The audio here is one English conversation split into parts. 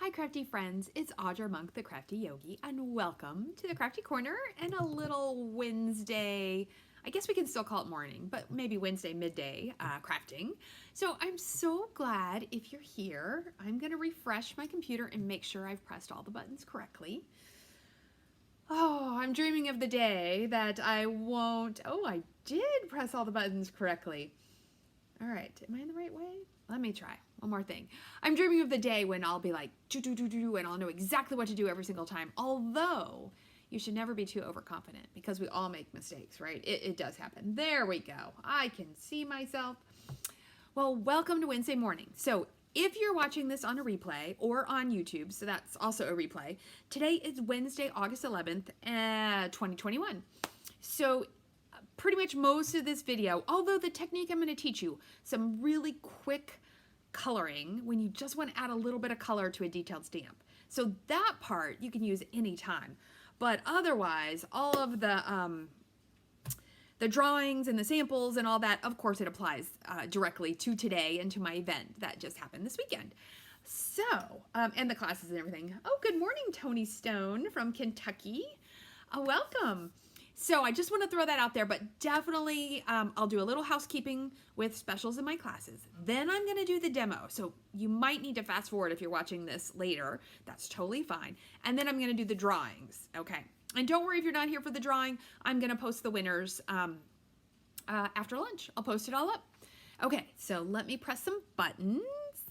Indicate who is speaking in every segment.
Speaker 1: Hi crafty friends, it's Audra Monk, the Crafty Yogi, and welcome to the Crafty Corner and a little Wednesday, I guess we can still call it morning, but maybe Wednesday midday crafting. So I'm so glad if you're here. I'm going to refresh my computer and make sure I've pressed all the buttons correctly. Oh, I'm dreaming of the day that I won't, I did press all the buttons correctly. All right, am I in the right way? Let me try. One more thing. I'm dreaming of the day when I'll be like, do, and I'll know exactly what to do every single time. Although, you should never be too overconfident because we all make mistakes, right? It does happen. There we go. I can see myself. Well, welcome to Wednesday morning. So if you're watching this on a replay or on YouTube, so that's also a replay, today is Wednesday, August 11th, 2021. So pretty much most of this video, although the technique I'm going to teach you, some really quick coloring when you just want to add a little bit of color to a detailed stamp. So that part you can use anytime. But otherwise, all of the drawings and the samples and all that, of course it applies directly to today and to my event that just happened this weekend. So, and the classes and everything. Oh, good morning, Tony Stone from Kentucky. Welcome. So I just want to throw that out there, but definitely I'll do a little housekeeping with specials in my classes. Then I'm going to do the demo. So you might need to fast forward if you're watching this later. That's totally fine. And then I'm going to do the drawings. Okay. And don't worry if you're not here for the drawing. I'm going to post the winners after lunch. I'll post it all up. Okay. So let me press some buttons.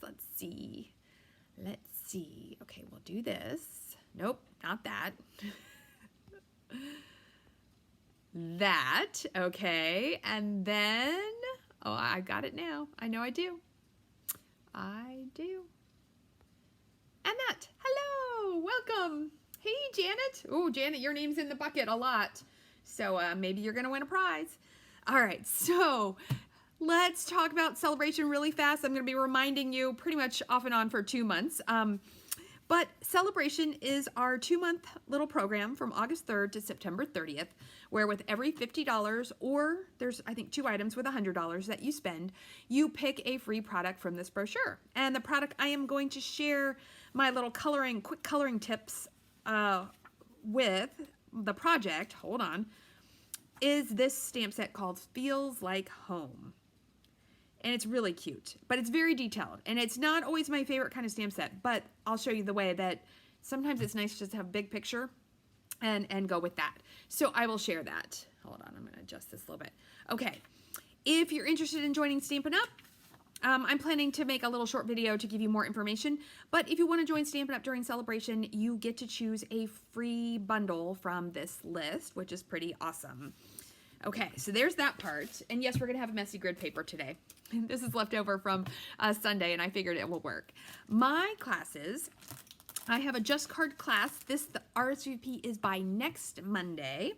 Speaker 1: Let's see. Okay. We'll do this. Nope, not that. That, okay, and then, I got it now. I know I do. And that, hello, welcome. Hey, Janet. Oh, Janet, your name's in the bucket a lot. So maybe you're gonna win a prize. All right, so let's talk about Celebration really fast. I'm gonna be reminding you pretty much off and on for 2 months. But Celebration is our 2-month little program from August 3rd to September 30th, where with every $50, or there's, I think, 2 items with $100 that you spend, you pick a free product from this brochure. And the product I am going to share my little quick coloring tips with the project, hold on, is this stamp set called Feels Like Home. And it's really cute, but it's very detailed. And it's not always my favorite kind of stamp set, but I'll show you the way that sometimes it's nice just to have a big picture and go with that. So I will share that. Hold on, I'm gonna adjust this a little bit. Okay, if you're interested in joining Stampin' Up, I'm planning to make a little short video to give you more information, but if you wanna join Stampin' Up during Celebration, you get to choose a free bundle from this list, which is pretty awesome. Okay, so there's that part. And yes, we're going to have a messy grid paper today. This is left over from Sunday, and I figured it will work. My classes, I have a Just Card class. The RSVP is by next Monday.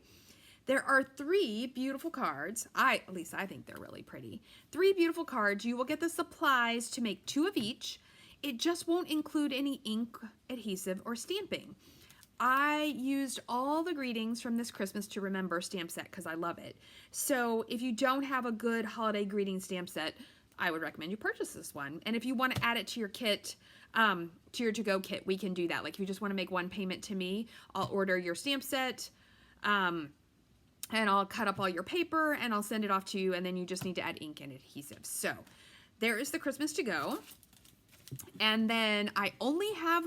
Speaker 1: There are 3 beautiful cards. At least I think they're really pretty. 3 beautiful cards. You will get the supplies to make 2 of each. It just won't include any ink, adhesive, or stamping. I used all the greetings from this Christmas to Remember stamp set because I love it. So if you don't have a good holiday greeting stamp set, I would recommend you purchase this one. And if you want to add it to your kit, to your to-go kit, we can do that. Like if you just want to make one payment to me, I'll order your stamp set, and I'll cut up all your paper and I'll send it off to you, and then you just need to add ink and adhesive. So there is the Christmas to go. And then I only have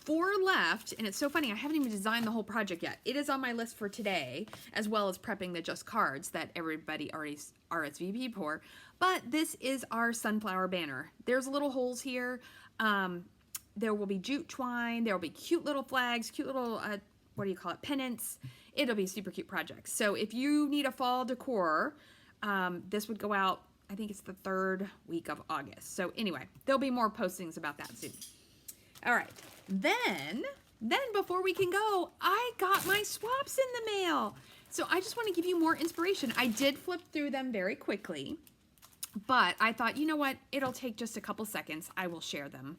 Speaker 1: 4 left, and it's so funny, I haven't even designed the whole project yet. It is on my list for today, as well as prepping the Just Cards that everybody already RSVP'd for. But this is our sunflower banner. There's little holes here. There will be jute twine. There will be cute little flags, cute little, pennants. It'll be a super cute project. So if you need a fall decor, this would go out, I think it's the 3rd week of August. So anyway, there'll be more postings about that soon. All right, then before we can go, I got my swaps in the mail. So I just want to give you more inspiration. I did flip through them very quickly, but I thought, you know what? It'll take just a couple seconds. I will share them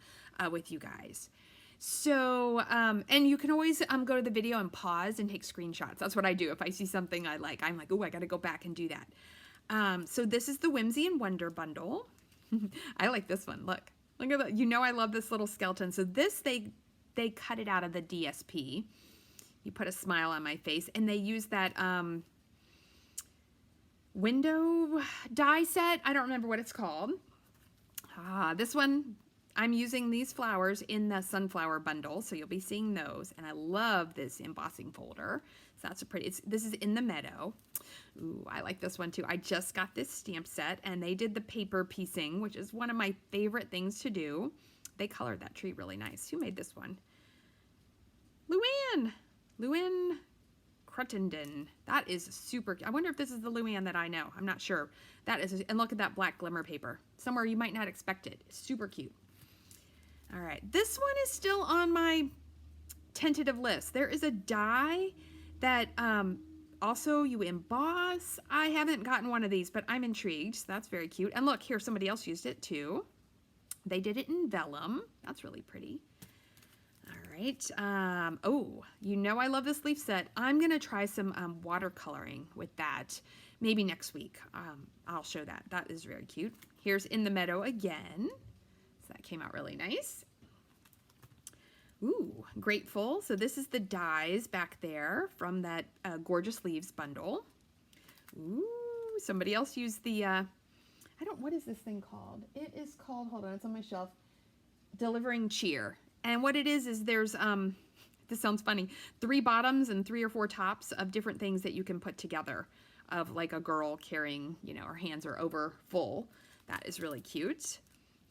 Speaker 1: with you guys. So, and you can always go to the video and pause and take screenshots. That's what I do. If I see something I like, I'm like, oh, I got to go back and do that. So this is the Whimsy and Wonder bundle. I like this one. Look. Look at that. You know I love this little skeleton. So this, they cut it out of the DSP. You put a smile on my face, and they use that window die set. I don't remember what it's called. This one, I'm using these flowers in the sunflower bundle, so you'll be seeing those. And I love this embossing folder. So that's a pretty, this is in the meadow. Ooh, I like this one too. I just got this stamp set, and they did the paper piecing, which is one of my favorite things to do. They colored that tree really nice. Who made this one? Luann Cruttenden. That is super. I wonder if this is the Luann that I know. I'm not sure. That is, and look at that black glimmer paper. Somewhere you might not expect it. Super cute. All right, this one is still on my tentative list. There is a die that also you emboss. I haven't gotten one of these, but I'm intrigued. So that's very cute. And look, here, somebody else used it too. They did it in vellum. That's really pretty. All right. Oh, you know I love this leaf set. I'm going to try some watercoloring with that. Maybe next week. I'll show that. That is very cute. Here's In the Meadow again. So that came out really nice. Ooh, Grateful. So this is the dies back there from that Gorgeous Leaves bundle. Ooh, somebody else used the, what is this thing called? It is called, hold on, it's on my shelf, Delivering Cheer. And what it is there's, this sounds funny, 3 bottoms and 3 or 4 tops of different things that you can put together of like a girl carrying, you know, her hands are over full. That is really cute.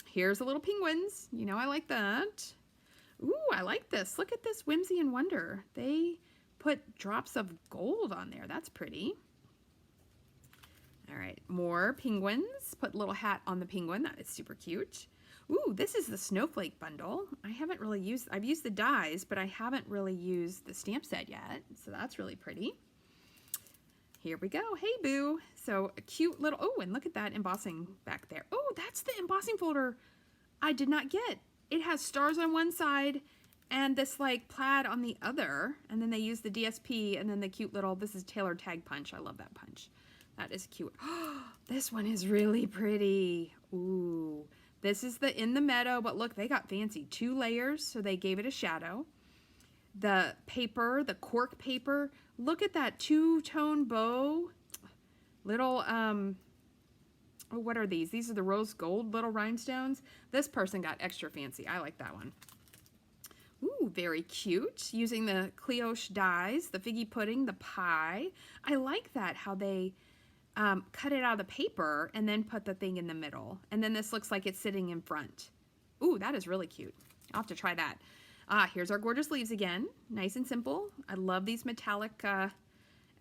Speaker 1: Here's the little penguins. You know, I like that. Ooh, I like this. Look at this Whimsy and Wonder. They put drops of gold on there. That's pretty. All right, more penguins. Put a little hat on the penguin. That is super cute. Ooh, this is the Snowflake bundle. I haven't really used, I've used the dies, but I haven't really used the stamp set yet. So that's really pretty. Here we go. Hey, Boo. So a cute little, oh, and look at that embossing back there. Oh, that's the embossing folder I did not get. It has stars on one side and this like plaid on the other. And then they use the DSP and then the cute little, this is Taylor Tag Punch. I love that punch. That is cute. This one is really pretty. Ooh. This is the In the Meadow, but look, they got fancy. 2 layers, so they gave it a shadow. The paper, the cork paper, look at that 2-tone bow. Little, oh, what are these? These are the rose gold little rhinestones. This person got extra fancy. I like that one. Ooh, very cute. Using the Cleoche dies, the figgy pudding, the pie. I like that, how they cut it out of the paper and then put the thing in the middle. And then this looks like it's sitting in front. Ooh, that is really cute. I'll have to try that. Here's our Gorgeous Leaves again. Nice and simple. I love these metallic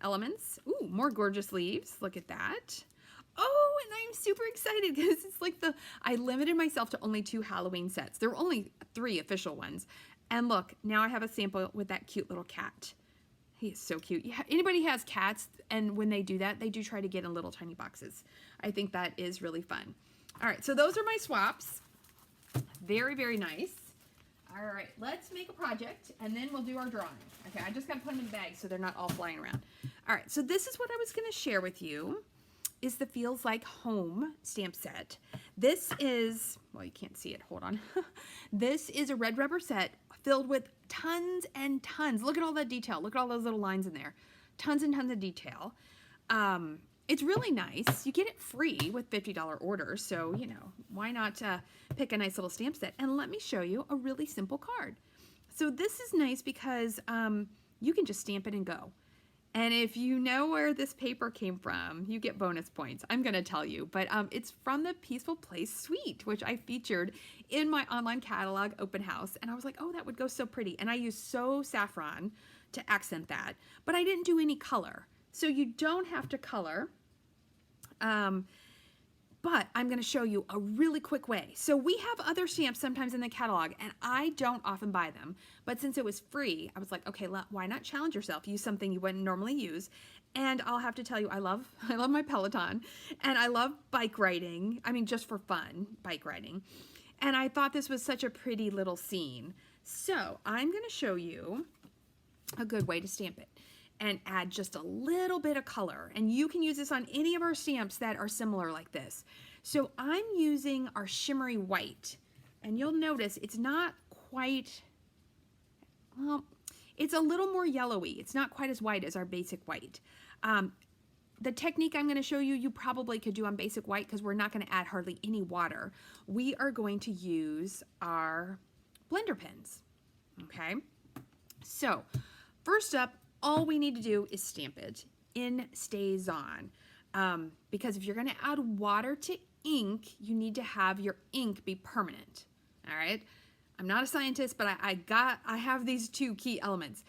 Speaker 1: elements. Ooh, more Gorgeous Leaves. Look at that. Oh, and I'm super excited because it's like I limited myself to only 2 Halloween sets. There were only 3 official ones. And look, now I have a sample with that cute little cat. He is so cute. Yeah, anybody has cats, and when they do that, they do try to get in little tiny boxes. I think that is really fun. All right, so those are my swaps. Very, very nice. All right, let's make a project, and then we'll do our drawing. Okay, I just got to put them in the bag so they're not all flying around. All right, so this is what I was going to share with you, is the Feels Like Home stamp set. This is, well, you can't see it. Hold on. This is a red rubber set filled with tons and tons. Look at all that detail. Look at all those little lines in there. Tons and tons of detail. It's really nice. You get it free with $50 orders. So, you know, why not pick a nice little stamp set? And let me show you a really simple card. So this is nice because you can just stamp it and go. And if you know where this paper came from, you get bonus points. I'm going to tell you, but it's from the Peaceful Place Suite, which I featured in my online catalog open house. And I was like, oh, that would go so pretty. And I used So Saffron to accent that, but I didn't do any color. So you don't have to color. But I'm going to show you a really quick way. So we have other stamps sometimes in the catalog, and I don't often buy them. But since it was free, I was like, okay, why not challenge yourself? Use something you wouldn't normally use. And I'll have to tell you, I love my Peloton, and I love bike riding. I mean, just for fun, bike riding. And I thought this was such a pretty little scene. So I'm going to show you a good way to stamp it and add just a little bit of color. And you can use this on any of our stamps that are similar like this. So I'm using our shimmery white. and you'll notice it's not quite, well, it's a little more yellowy. It's not quite as white as our basic white. The technique I'm going to show you, you probably could do on basic white because we're not going to add hardly any water. We are going to use our blender pens, okay? So first up, all we need to do is stamp it in StazOn. Because if you're going to add water to ink, you need to have your ink be permanent, all right? I'm not a scientist, but I have these two key elements.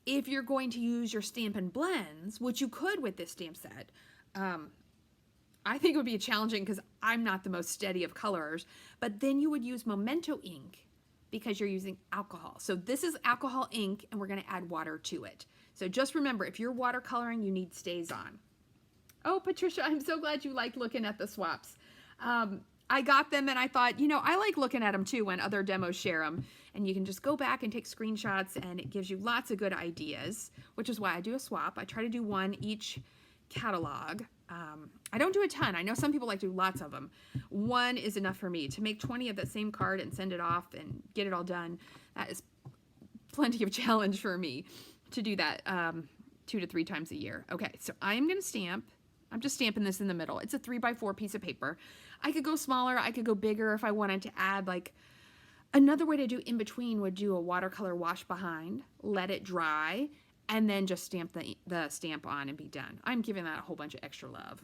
Speaker 1: If you're going to use your Stampin' Blends, which you could with this stamp set, I think it would be challenging because I'm not the most steady of colorers, but then you would use Memento ink because you're using alcohol. So this is alcohol ink, and we're going to add water to it. So just remember, if you're watercoloring, you need StazOn. Oh, Patricia, I'm so glad you like looking at the swaps. I got them and I thought, you know, I like looking at them too when other demos share them. And you can just go back and take screenshots and it gives you lots of good ideas, which is why I do a swap. I try to do one each catalog. I don't do a ton. I know some people like to do lots of them. One is enough for me. To make 20 of the same card and send it off and get it all done, that is plenty of challenge for me to do that 2 to 3 times a year. Okay, so I'm going to stamp. I'm just stamping this in the middle. It's a 3x4 piece of paper. I could go smaller, I could go bigger if I wanted to add like, another way to do in between would do a watercolor wash behind, let it dry, and then just stamp the stamp on and be done. I'm giving that a whole bunch of extra love.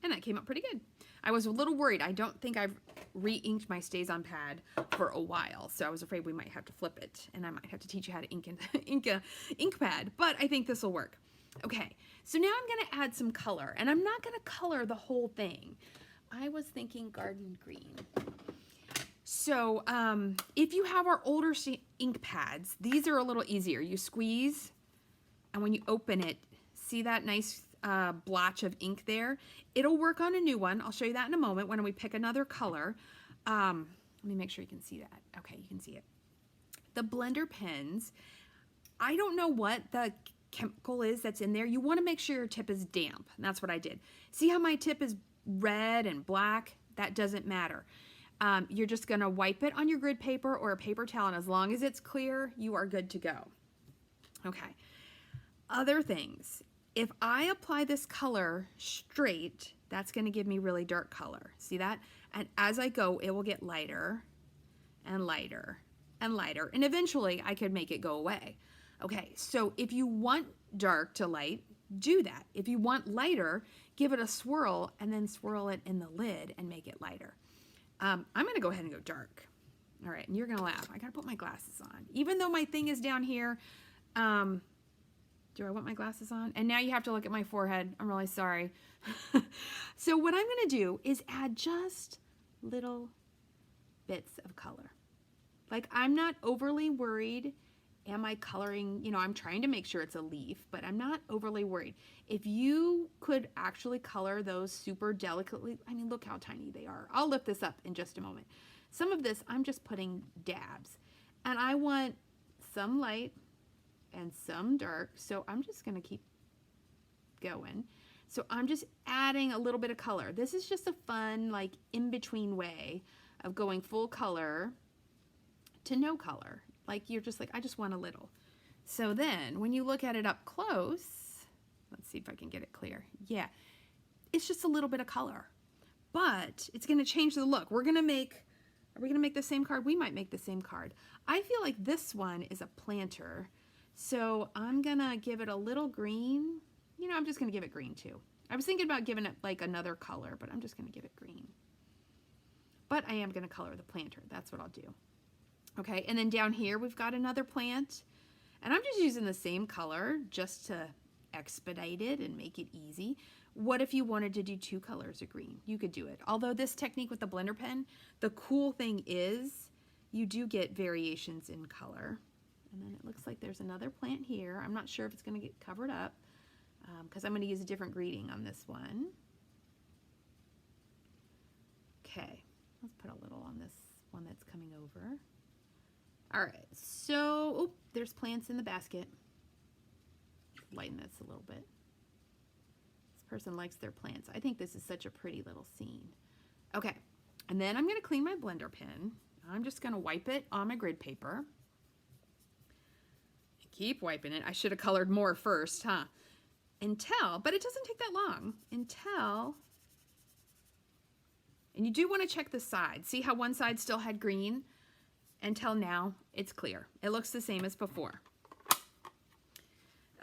Speaker 1: And that came out pretty good. I was a little worried. I don't think I've re-inked my StazOn pad for a while, so I was afraid we might have to flip it, and I might have to teach you how to ink a ink pad, but I think this will work. Okay, so now I'm going to add some color, and I'm not going to color the whole thing. I was thinking garden green. So if you have our older ink pads, these are a little easier. You squeeze, and when you open it, see that nice blotch of ink there? It'll work on a new one. I'll show you that in a moment when we pick another color. Let me make sure you can see that. Okay, you can see it. The blender pens, I don't know what the chemical is that's in there. You want to make sure your tip is damp, and that's what I did. See how my tip is red and black? That doesn't matter. You're just going to wipe it on your grid paper or a paper towel, and as long as it's clear, you are good to go. Okay. Other things. If I apply this color straight, that's going to give me really dark color. See that? And as I go, it will get lighter and lighter and lighter, and eventually I could make it go away. Okay, so if you want dark to light, do that. If you want lighter, give it a swirl and then swirl it in the lid and make it lighter. I'm going to go ahead and go dark. All right, and you're going to laugh. I got to put my glasses on. Even though my thing is down here, do I want my glasses on? And now you have to look at my forehead. I'm really sorry. So what I'm going to do is add just little bits of color. Like, I'm not overly worried. Am I coloring, you know, I'm trying to make sure it's a leaf, but I'm not overly worried. If you could actually color those super delicately, I mean, look how tiny they are. I'll lift this up in just a moment. Some of this, I'm just putting dabs. And I want some light and some dark, so I'm just going to keep going. So I'm just adding a little bit of color. This is just a fun, like, in-between way of going full color to no color. Like, you're just like, I just want a little. So then when you look at it up close, let's see if I can get it clear. Yeah, it's just a little bit of color, but it's going to change the look. Are we going to make the same card? We might make the same card. I feel like this one is a planter, so I'm going to give it a little green. You know, I'm just going to give it green too. I was thinking about giving it like another color, but I'm just going to give it green. But I am going to color the planter. That's what I'll do. Okay, and then down here we've got another plant, and I'm just using the same color just to expedite it and make it easy. What if you wanted to do 2 colors of green? You could do it. Although this technique with the blender pen, the cool thing is you do get variations in color. And then it looks like there's another plant here. I'm not sure if it's going to get covered up because I'm going to use a different greeting on this one. Okay, let's put a little on this one that's coming over. All right, so, oh, there's plants in the basket. Lighten this a little bit. This person likes their plants. I think this is such a pretty little scene. Okay, And then I'm going to clean my blender pen. I'm just going to wipe it on my grid paper. Keep wiping it. I should have colored more first, huh? But it doesn't take that long. And you do want to check the side. See how one side still had green? Until now, it's clear. It looks the same as before.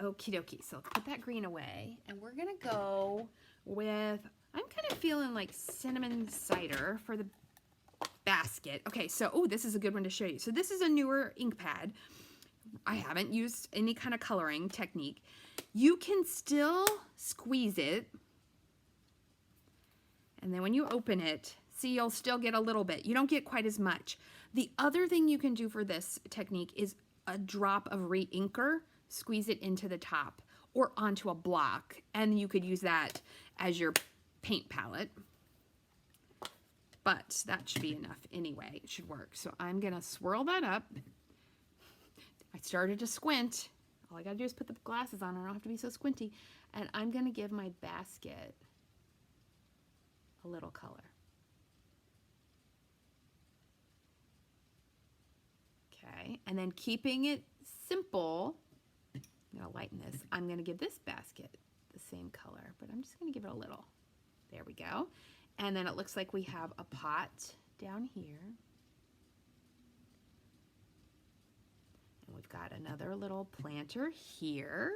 Speaker 1: Okie dokie, so let's put that green away. And we're gonna go with, I'm kind of feeling like cinnamon cider for the basket. Okay, so, oh, this is a good one to show you. So this is a newer ink pad. I haven't used any kind of coloring technique. You can still squeeze it. And then when you open it, see, you'll still get a little bit. You don't get quite as much. The other thing you can do for this technique is a drop of re-inker, squeeze it into the top or onto a block, and you could use that as your paint palette. But that should be enough anyway. It should work. So I'm gonna swirl that up. I started to squint. All I gotta do is put the glasses on. I don't have to be so squinty. And I'm gonna give my basket a little color. Okay, and then keeping it simple, I'm gonna lighten this. I'm gonna give this basket the same color, but I'm just gonna give it a little. There we go. And then it looks like we have a pot down here. And we've got another little planter here.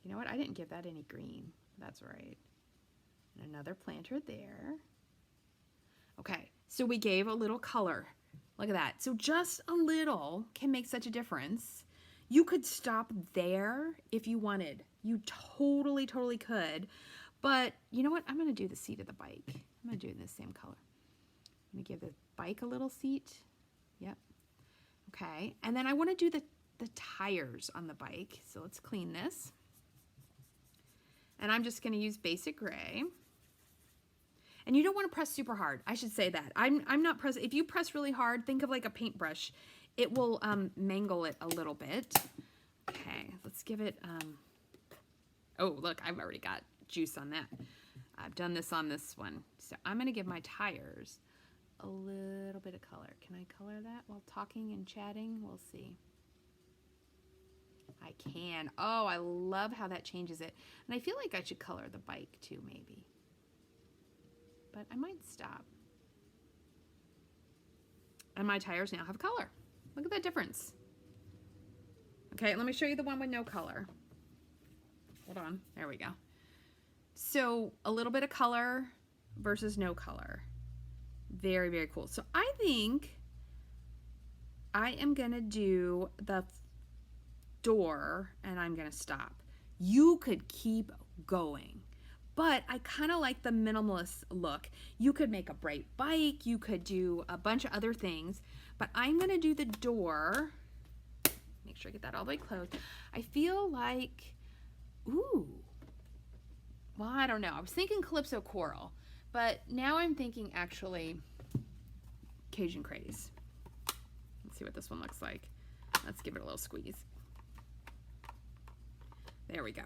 Speaker 1: You know what? I didn't give that any green. That's right. And another planter there. Okay, so we gave a little color. Look at that. So just a little can make such a difference. You could stop there if you wanted. You totally could. But you know what? I'm going to do the seat of the bike. I'm going to do it in the same color. I'm going to give the bike a little seat. Yep. Okay. And then I want to do the tires on the bike. So let's clean this. And I'm just going to use basic gray. And you don't want to press super hard. I should say that. I'm not pressing. If you press really hard, think of like a paintbrush. It will mangle it a little bit. Okay, let's give it, oh, look, I've already got juice on that. I've done this on this one. So I'm going to give my tires a little bit of color. Can I color that while talking and chatting? We'll see. I can. Oh, I love how that changes it. And I feel like I should color the bike too, maybe. But I might stop. And my tires now have color. Look at that difference. Okay, let me show you the one with no color. Hold on, there we go. So a little bit of color versus no color. Very cool. So I think I am gonna do the door and I'm gonna stop. You could keep going. But I kind of like the minimalist look. You could make a bright bike, you could do a bunch of other things, but I'm gonna do the door. Make sure I get that all the way closed. I feel like, ooh, well, I don't know. I was thinking Calypso Coral, but now I'm thinking actually Cajun Craze. Let's see what this one looks like. Let's give it a little squeeze. There we go.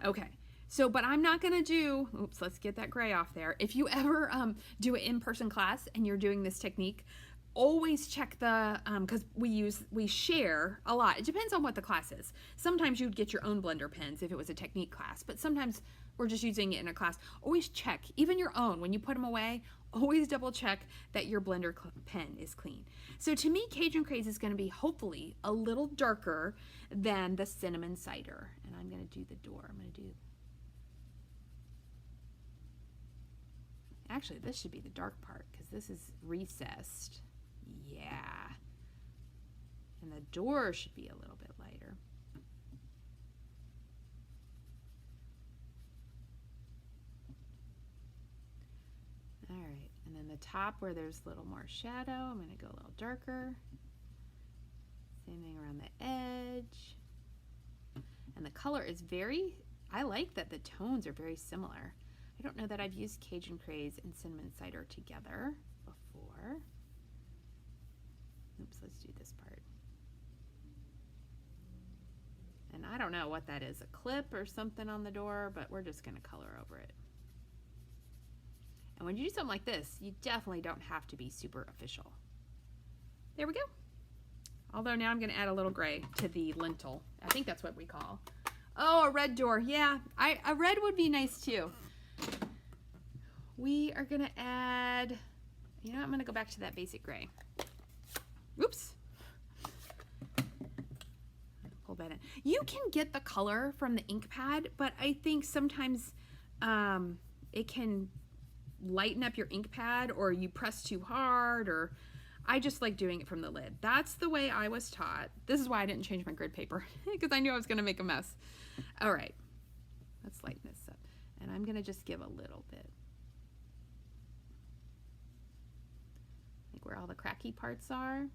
Speaker 1: Okay. So, but I'm not gonna do, oops, let's get that gray off there. If you ever do an in-person class and you're doing this technique, always check the, because we share a lot. It depends on what the class is. Sometimes you'd get your own blender pens if it was a technique class, but sometimes we're just using it in a class. Always check, even your own, when you put them away, always double check that your blender pen is clean. So to me, Cajun Craze is gonna be hopefully a little darker than the cinnamon cider. And I'm gonna do the door. I'm gonna do, actually, this should be the dark part because this is recessed. Yeah. And the door should be a little bit lighter. All right, and then the top where there's a little more shadow, I'm going to go a little darker. Same thing around the edge. And the color is very, I like that the tones are very similar. I don't know that I've used Cajun Craze and cinnamon cider together before. Oops, let's do this part. And I don't know what that is, a clip or something on the door, but we're just gonna color over it. And when you do something like this, you definitely don't have to be super official. There we go. Although now I'm going to add a little gray to the lintel. I think that's what we call. Oh, a red door. Yeah, a red would be nice too. We are going to add, you know, I'm going to go back to that basic gray. Oops. Pull that in. You can get the color from the ink pad, but I think sometimes it can lighten up your ink pad, or you press too hard, or I just like doing it from the lid. That's the way I was taught. This is why I didn't change my grid paper, because I knew I was going to make a mess. All right, let's lighten this up. And I'm going to just give a little bit. Like where all the cracky parts are.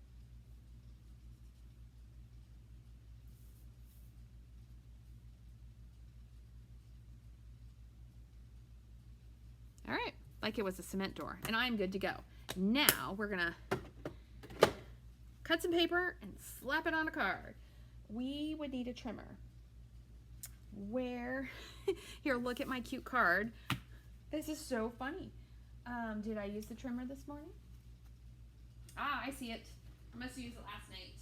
Speaker 1: All right, like it was a cement door, and I'm good to go. Now we're gonna cut some paper and slap it on a card. We would need a trimmer. Where, here, look at my cute card. This is so funny. Did I use the trimmer this morning? Ah, I see it. I must have used it last night.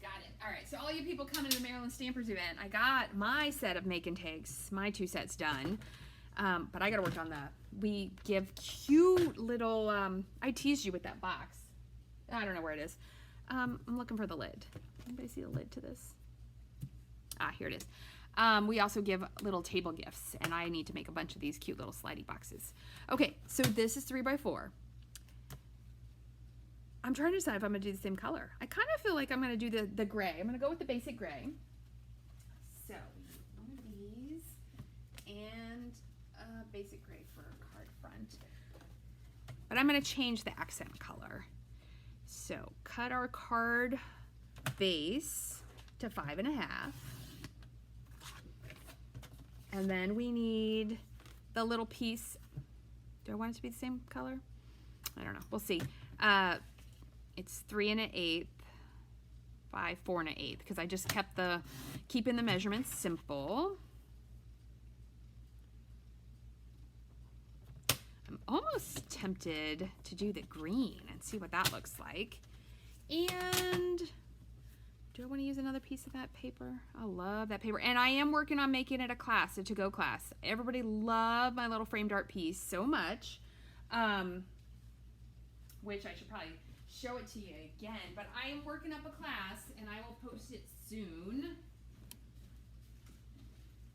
Speaker 1: Got it. All right, so all you people coming to the Maryland Stampers event, I got my set of make and takes, my 2 sets done. But I gotta work on that. We give cute little, I teased you with that box. I don't know where it is. I'm looking for the lid. Anybody see the lid to this? Ah, here it is. We also give little table gifts, and I need to make a bunch of these cute little slidey boxes. Okay, so this is 3x4. I'm trying to decide if I'm gonna do the same color. I kind of feel like I'm gonna do the gray. I'm gonna go with the basic gray. So, one of these, and basic gray for card front. But I'm going to change the accent color. So cut our card base to 5.5. And then we need the little piece. Do I want it to be the same color? I don't know. We'll see. It's 3 1/8 by 4 1/8 because I just kept keeping the measurements simple. I'm almost tempted to do the green and see what that looks like. And do I want to use another piece of that paper? I love that paper. And I am working on making it a class, a to-go class. Everybody loved my little framed art piece so much, which I should probably show it to you again. But I am working up a class, and I will post it soon.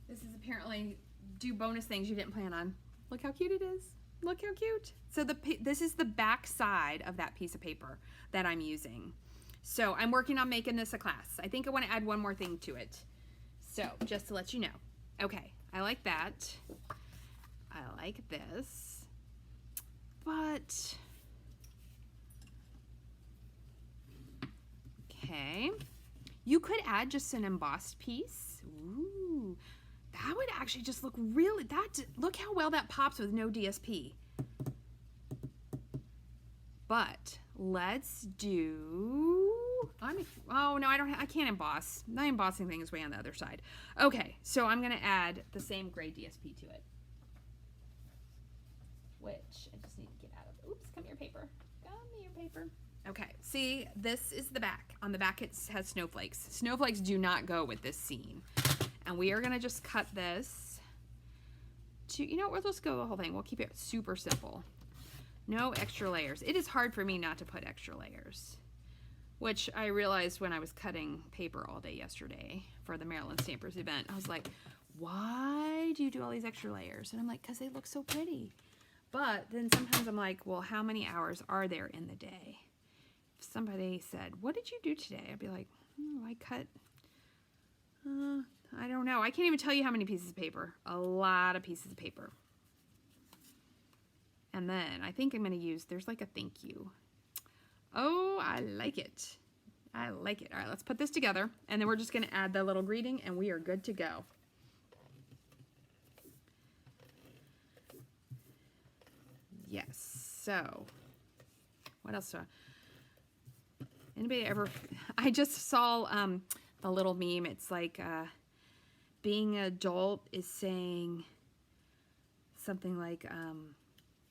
Speaker 1: This is apparently do bonus things you didn't plan on. Look how cute it is. Look how cute. So this is the back side of that piece of paper that I'm using. So I'm working on making this a class. I think I want to add one more thing to it. So just to let you know. Okay, I like that. I like this. But, okay. You could add just an embossed piece. Ooh. That would actually just look really, look how well that pops with no DSP. But let's do, oh no, I can't emboss. My embossing thing is way on the other side. Okay, so I'm gonna add the same gray DSP to it. Which I just need to get out of, oops, come here paper. Come here paper. Okay, see, this is the back. On the back it has snowflakes. Snowflakes do not go with this scene. And we are gonna just cut this to, you know what, let's go the whole thing. We'll keep it super simple. No extra layers. It is hard for me not to put extra layers, which I realized when I was cutting paper all day yesterday for the Maryland Stampers event. I was like, why do you do all these extra layers? And I'm like, because they look so pretty. But then sometimes I'm like, well, how many hours are there in the day? If somebody said, what did you do today? I'd be like, I cut, I don't know. I can't even tell you how many pieces of paper. A lot of pieces of paper. And then I think I'm going to use, there's like a thank you. Oh, I like it. I like it. All right, let's put this together. And then we're just going to add the little greeting and we are good to go. Yes. So what else do anybody ever, I just saw the little meme. It's like being an adult is saying something like,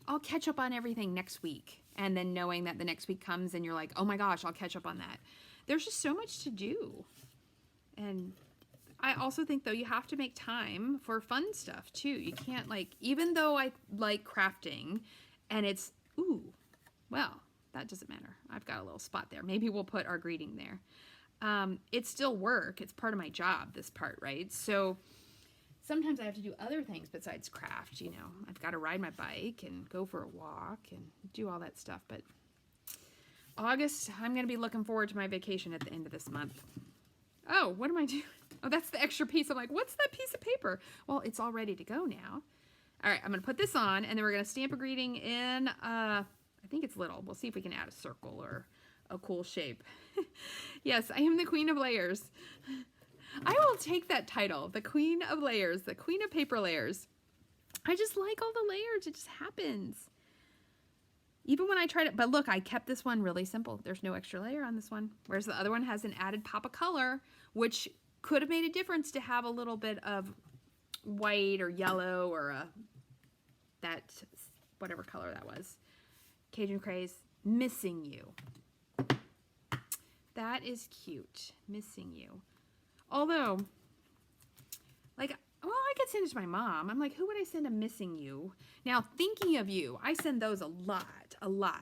Speaker 1: I'll catch up on everything next week. And then knowing that the next week comes and you're like, oh my gosh, I'll catch up on that. There's just so much to do. And I also think, though, you have to make time for fun stuff, too. You can't, like, even though I like crafting and it's, ooh, well, that doesn't matter. I've got a little spot there. Maybe we'll put our greeting there. It's still work. It's part of my job, this part, right? So sometimes I have to do other things besides craft, you know. I've got to ride my bike and go for a walk and do all that stuff. But August, I'm going to be looking forward to my vacation at the end of this month. Oh, what am I doing? Oh, that's the extra piece. I'm like, what's that piece of paper? Well, it's all ready to go now. All right, I'm going to put this on, and then we're going to stamp a greeting in, I think it's little. We'll see if we can add a circle or a cool shape. Yes, I am the Queen of Layers. I will take that title, the Queen of Layers, the Queen of Paper Layers. I just like all the layers. It just happens. Even when I tried it, but look, I kept this one really simple. There's no extra layer on this one, whereas the other one has an added pop of color, which could have made a difference to have a little bit of white or yellow or that, whatever color that was. Cajun Craze, Missing You. That is cute, Missing You. Although, like, well, I could send it to my mom. I'm like, who would I send a Missing You? Now, Thinking of You, I send those a lot.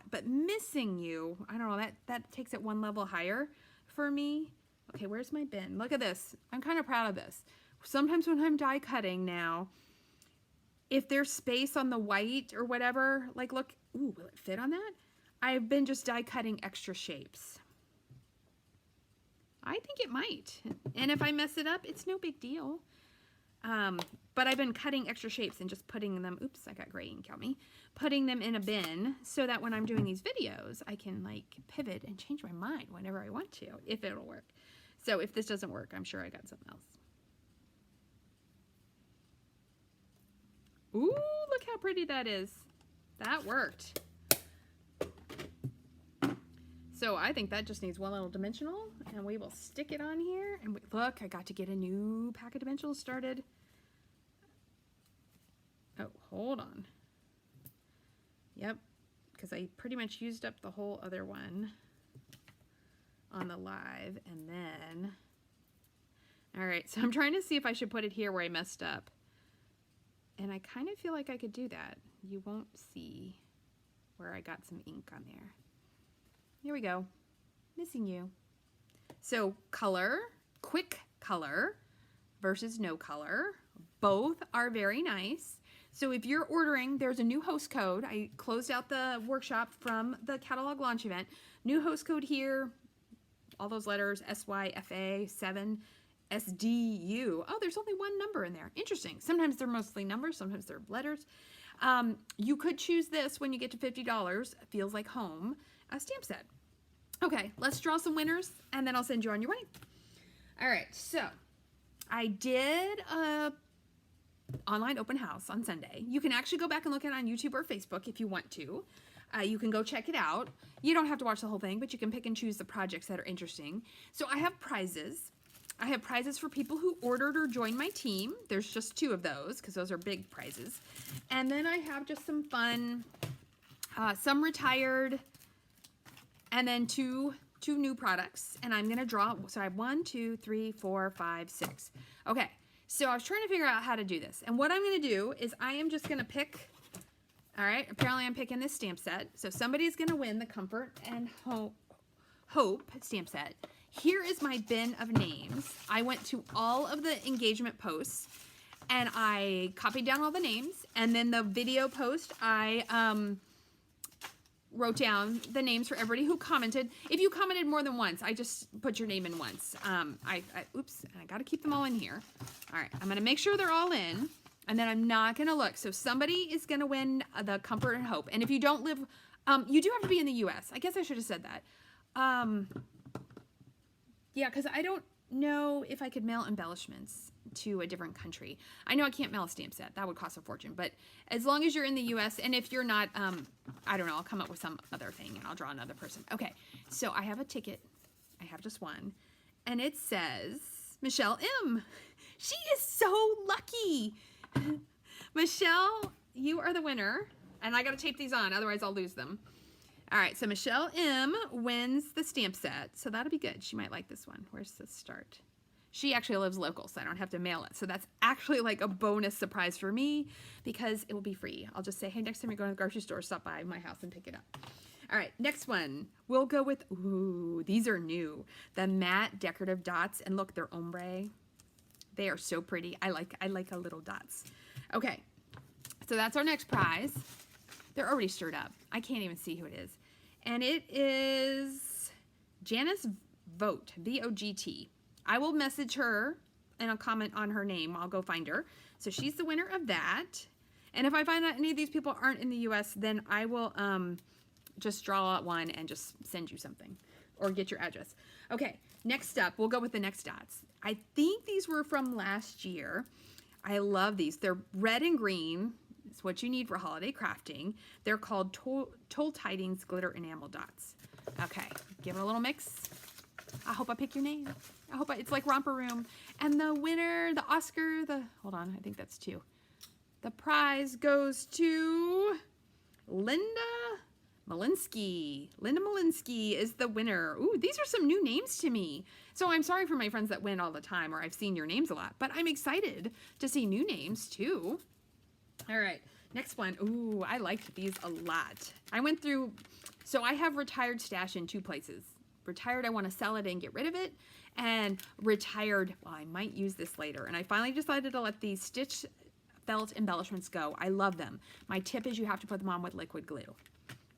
Speaker 1: But Missing You, I don't know, that takes it one level higher for me. Okay, where's my bin? Look at this. I'm kind of proud of this. Sometimes when I'm die cutting now, if there's space on the white or whatever, like look, ooh, will it fit on that? I've been just die cutting extra shapes. I think it might. And if I mess it up, it's no big deal. But I've been cutting extra shapes and just putting them, oops, I got gray ink on me, putting them in a bin so that when I'm doing these videos, I can like pivot and change my mind whenever I want to, if it'll work. So if this doesn't work, I'm sure I got something else. Ooh, look how pretty that is. That worked. So I think that just needs one little dimensional, and we will stick it on here. And look, I got to get a new pack of dimensionals started. Oh, hold on. Yep, because I pretty much used up the whole other one on the live, and then, all right, so I'm trying to see if I should put it here where I messed up. And I kind of feel like I could do that. You won't see where I got some ink on there. Here we go. Missing You. So color, quick color versus no color. Both are very nice. So if you're ordering, there's a new host code. I closed out the workshop from the catalog launch event. New host code here. All those letters, SYFA 7 SDU. Oh, there's only one number in there. Interesting. Sometimes they're mostly numbers, sometimes they're letters. You could choose this when you get to $50. Feels like home. A stamp set. Okay, let's draw some winners, and then I'll send you on your way. All right, so I did a online open house on Sunday. You can actually go back and look at it on YouTube or Facebook if you want to. You can go check it out. You don't have to watch the whole thing, but you can pick and choose the projects that are interesting. So I have prizes. I have prizes for people who ordered or joined my team. There's just 2 of those because those are big prizes. And then I have just some fun, some retired, and then two new products. And I'm going to draw. So I have 1, 2, 3, 4, 5, 6. Okay. So I was trying to figure out how to do this. And what I'm going to do is I am just going to pick. All right. Apparently I'm picking this stamp set. So somebody's going to win the Comfort and Hope stamp set. Here is my bin of names. I went to all of the engagement posts and I copied down all the names, and then the video post I wrote down the names for everybody who commented. If you commented more than once, I just put your name in once. Oops, I got to keep them all in here. All right, I'm going to make sure they're all in, and then I'm not going to look. So somebody is going to win the Comfort and Hope. And if you don't live, you do have to be in the U.S. I guess I should have said that. Yeah, because I don't know if I could mail embellishments to a different country. I know I can't mail a stamp set. That would cost a fortune. But as long as you're in the U.S., and if you're not, I don't know, I'll come up with some other thing and I'll draw another person. Okay, so I have a ticket. I have just one. And it says, Michelle M. She is so lucky. Michelle you are the winner. And I got to tape these on, otherwise I'll lose them. All right, so Michelle M wins the stamp set, so that'll be good. She might like this one. Where's the start? She actually lives local, so I don't have to mail it. So that's actually like a bonus surprise for me because it will be free. I'll just say, hey, next time you're going to the grocery store, stop by my house and pick it up. All right, next one. We'll go with, ooh, these are new. The matte decorative dots, and look, they're ombre. They are so pretty. I like a little dots. Okay, so that's our next prize. They're already stirred up. I can't even see who it is. And it is Janice Vogt, V-O-G-T. I will message her and I'll comment on her name. I'll go find her. So she's the winner of that. And if I find out any of these people aren't in the U.S., then I will just draw out one and just send you something or get your address. Okay, next up, we'll go with the next dots. I think these were from last year. I love these. They're red and green. It's what you need for holiday crafting. They're called Toll Tidings Glitter Enamel Dots. Okay, give it a little mix. I hope I pick your name. I hope it's like Romper Room. And the winner, the Oscar, hold on, I think that's 2. The prize goes to Linda Malinsky. Linda Malinsky is the winner. Ooh, these are some new names to me. So I'm sorry for my friends that win all the time, or I've seen your names a lot, but I'm excited to see new names too. All right, next one. Ooh, I liked these a lot. I went through, so I have retired stash in 2 places. Retired, I want to sell it and get rid of it. And retired, well, I might use this later. And I finally decided to let these stitch felt embellishments go. I love them. My tip is you have to put them on with liquid glue.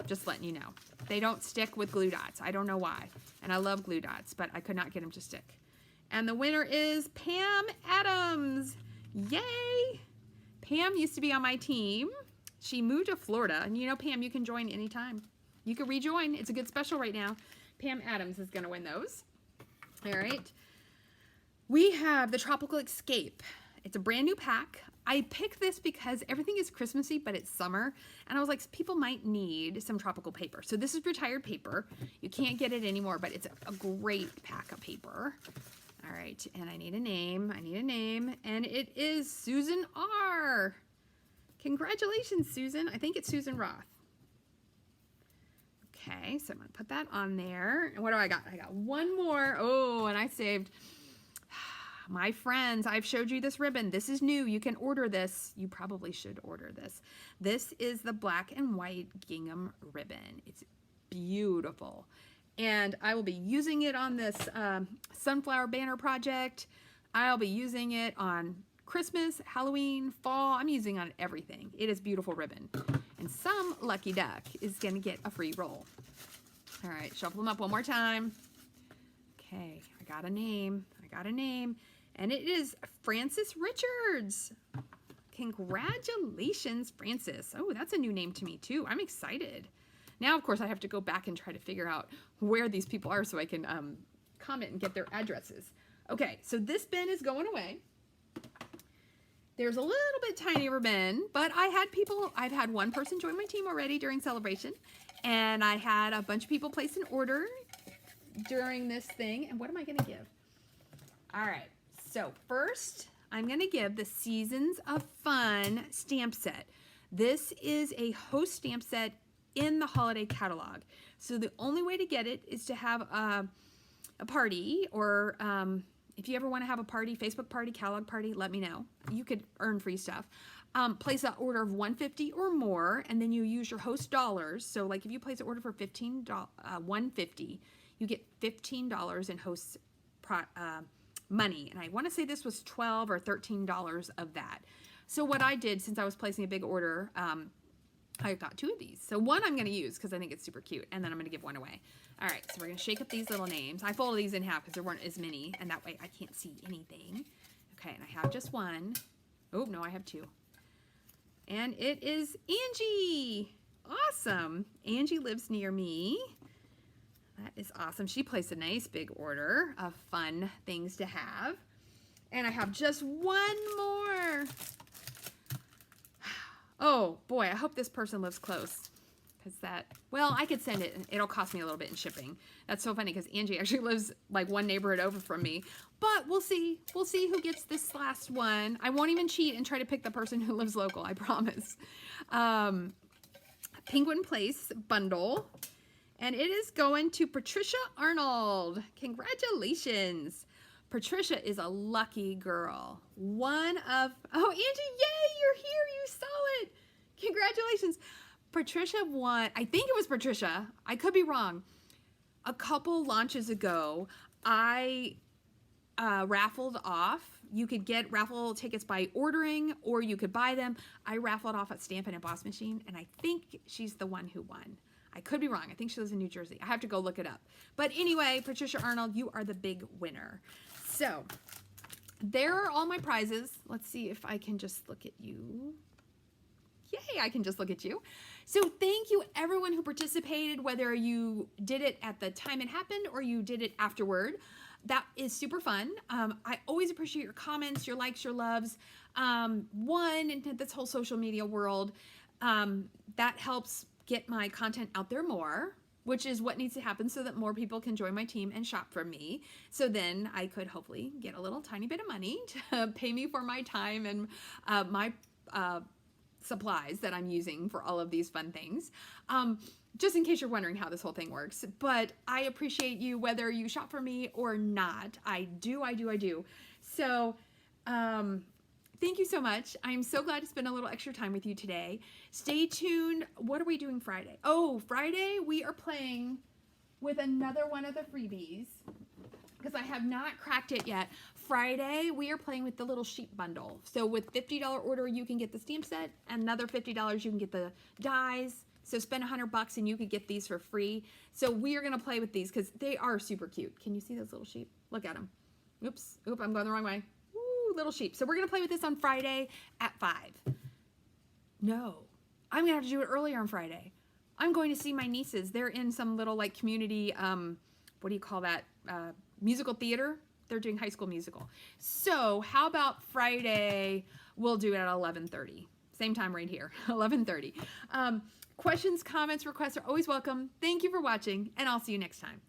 Speaker 1: Just letting you know. They don't stick with glue dots. I don't know why. And I love glue dots, but I could not get them to stick. And the winner is Pam Adams. Yay! Pam used to be on my team. She moved to Florida. And you know, Pam, you can join anytime. You can rejoin. It's a good special right now. Pam Adams is going to win those. All right. We have the Tropical Escape. It's a brand new pack. I picked this because everything is Christmassy, but it's summer. And I was like, people might need some tropical paper. So this is retired paper. You can't get it anymore, but it's a great pack of paper. All right, and I need a name. And it is Susan R. Congratulations, Susan. I think it's Susan Roth. Okay, so I'm going to put that on there. And what do I got? I got one more. Oh, and I saved my friends. I've showed you this ribbon. This is new. You can order this. You probably should order this. This is the black and white gingham ribbon. It's beautiful. And I will be using it on this sunflower banner project. I'll be using it on Christmas, Halloween, fall. I'm using it on everything. It is beautiful ribbon. And some lucky duck is going to get a free roll. All right, shuffle them up one more time. Okay, I got a name. And it is Frances Richards. Congratulations, Frances. Oh, that's a new name to me too. I'm excited. Now, of course, I have to go back and try to figure out where these people are so I can comment and get their addresses. Okay, so this bin is going away. There's a little bit tinier bin, but I've had one person join my team already during celebration, and I had a bunch of people place an order during this thing. And what am I going to give? All right, so first, I'm going to give the Seasons of Fun stamp set. This is a host stamp set in the holiday catalog. So the only way to get it is to have a party, or if you ever want to have a party, Facebook party, catalog party, let me know. You could earn free stuff. Place an order of $150 or more, and then you use your host dollars. So like if you place an order for $150, you get $15 in host money. And I want to say this was $12 or $13 of that. So what I did, since I was placing a big order, I got 2 of these. So one I'm going to use because I think it's super cute, and then I'm going to give one away. All right, so we're going to shake up these little names. I folded these in half because there weren't as many, and that way I can't see anything. Okay, and I have just one. Oh, no, I have 2. And it is Angie. Awesome. Angie lives near me. That is awesome. She placed a nice big order of fun things to have. And I have just one more. Oh, boy, I hope this person lives close because well, I could send it and it'll cost me a little bit in shipping. That's so funny because Angie actually lives like one neighborhood over from me, but we'll see who gets this last one. I won't even cheat and try to pick the person who lives local, I promise. Penguin Place bundle, and it is going to Patricia Arnold. Congratulations. Patricia is a lucky girl. Oh, Angie, yay, you're here, you saw it. Congratulations. Patricia won, I think it was Patricia, I could be wrong. A couple launches ago, I raffled off. You could get raffle tickets by ordering, or you could buy them. I raffled off at Stampin' Emboss Machine, and I think she's the one who won. I could be wrong. I think she lives in New Jersey. I have to go look it up. But anyway, Patricia Arnold, you are the big winner. So there are all my prizes. Let's see if I can just look at you. Yay, I can just look at you. So thank you everyone who participated, whether you did it at the time it happened or you did it afterward. That is super fun. I always appreciate your comments, your likes, your loves. In this whole social media world, that helps get my content out there more, which is what needs to happen so that more people can join my team and shop from me. So then I could hopefully get a little tiny bit of money to pay me for my time and my supplies that I'm using for all of these fun things. Just in case you're wondering how this whole thing works, but I appreciate you whether you shop for me or not. I do. So, thank you so much. I'm so glad to spend a little extra time with you today. Stay tuned. What are we doing Friday? Oh, Friday we are playing with another one of the freebies because I have not cracked it yet. Friday we are playing with the little sheep bundle. So with $50 order, you can get the stamp set, and another $50 you can get the dies. So spend $100 and you could get these for free. So we are going to play with these because they are super cute. Can you see those little sheep? Look at them. Oops, I'm going the wrong way. Ooh, little sheep. So we're going to play with this on Friday at 5. No, I'm going to have to do it earlier on Friday. I'm going to see my nieces. They're in some little like community, what do you call that? Musical theater. They're doing High School Musical. So how about Friday? We'll do it at 11:30. Same time right here, 11:30. Questions, comments, requests are always welcome. Thank you for watching, and I'll see you next time.